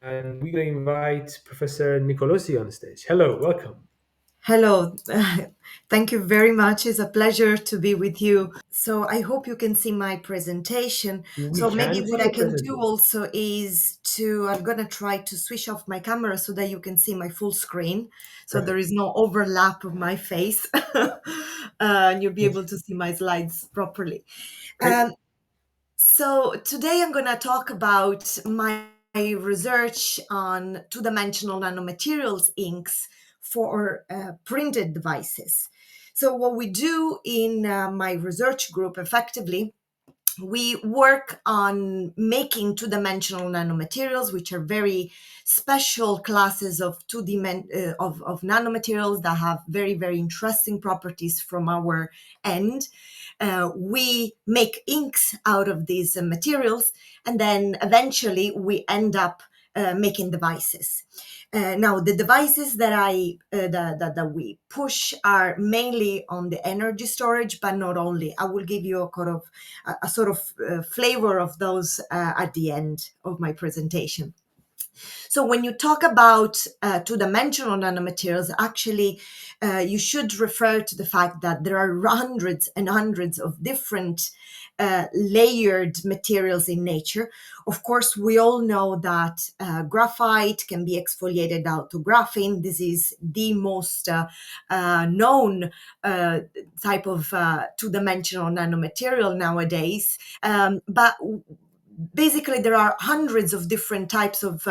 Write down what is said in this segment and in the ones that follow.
and we're going to invite Professor Nicolosi on stage. Hello, welcome. Hello. Thank you very much. It's a pleasure to be with you. So I hope you can see my presentation. We So maybe can what see I your can do presentation. also is I'm going to try to switch off my camera so that you can see my full screen. So there Perfect. is no overlap of my face and you'll be Yes. able to see my slides properly. Great. Um, so today I'm going to talk about my research on two-dimensional nanomaterials inks for printed devices. So what we do in my research group effectively, we work on making two-dimensional nanomaterials, which are very special classes of of nanomaterials that have very, very interesting properties from our end. We make inks out of these materials, and then eventually we end up making devices. Now, the devices that we push are mainly on the energy storage, but not only. I will give you a sort of flavor of those at the end of my presentation. So when you talk about two-dimensional nanomaterials, actually, you should refer to the fact that there are hundreds and hundreds of different layered materials in nature. Of course, we all know that graphite can be exfoliated out to graphene. This is the most known type of two-dimensional nanomaterial nowadays. But basically there are hundreds of different types of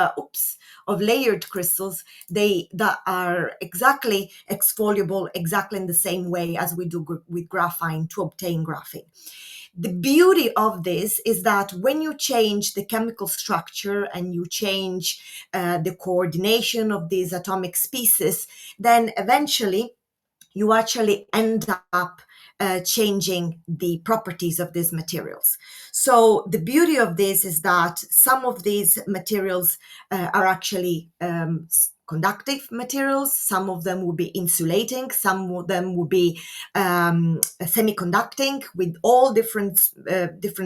layered crystals that are exactly exfoliable exactly in the same way as we do with graphene to obtain graphene. The beauty of this is that when you change the chemical structure and you change the coordination of these atomic species, then eventually you actually end up changing the properties of these materials. So the beauty of this is that some of these materials are actually conductive materials. Some of them will be insulating. Some of them will be semiconducting with all different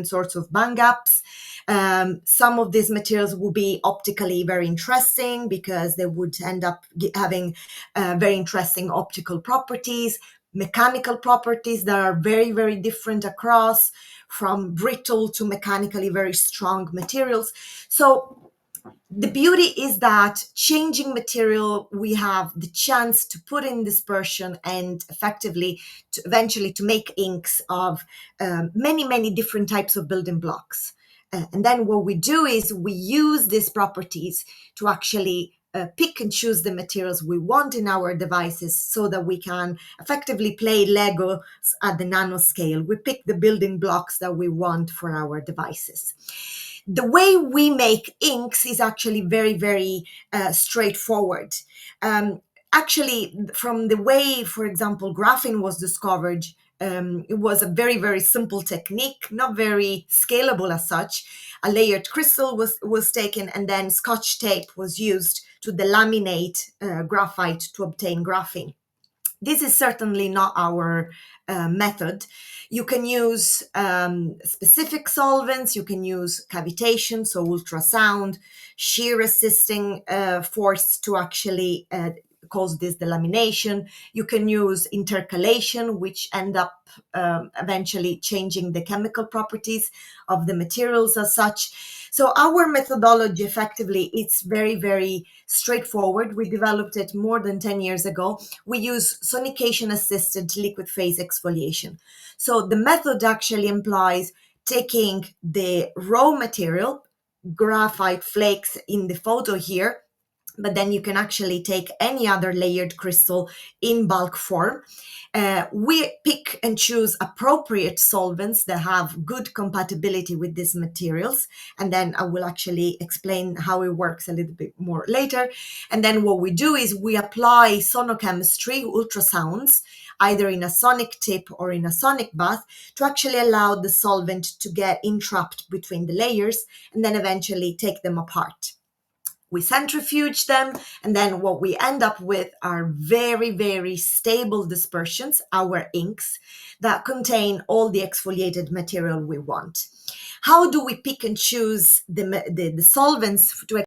sorts of band gaps. Some of these materials will be optically very interesting because they would end up having very interesting optical properties, mechanical properties that are very, very different across, from brittle to mechanically very strong materials. So the beauty is that changing material, we have the chance to put in dispersion and effectively to eventually to make inks of many, many different types of building blocks. And then what we do is we use these properties to actually pick and choose the materials we want in our devices so that we can effectively play Lego at the nanoscale. We pick the building blocks that we want for our devices. The way we make inks is actually very, very straightforward. Actually, from the way, for example, graphene was discovered, it was a very, very simple technique, not very scalable as such. A layered crystal was taken, and then Scotch tape was used to delaminate graphite to obtain graphene. This is certainly not our method. You can use specific solvents, you can use cavitation, so ultrasound, shear resisting force to actually cause this delamination. You can use intercalation, which end up eventually changing the chemical properties of the materials as such. So our methodology effectively, it's very, very straightforward. We developed it more than 10 years ago. We use sonication assisted liquid phase exfoliation. So the method actually implies taking the raw material, graphite flakes in the photo here, but then you can actually take any other layered crystal in bulk form. We pick and choose appropriate solvents that have good compatibility with these materials. And then I will actually explain how it works a little bit more later. And then what we do is we apply sonochemistry, ultrasounds, either in a sonic tip or in a sonic bath, to actually allow the solvent to get entrapped between the layers and then eventually take them apart. We centrifuge them, and then what we end up with are very, very stable dispersions, our inks, that contain all the exfoliated material we want. How do we pick and choose the solvents to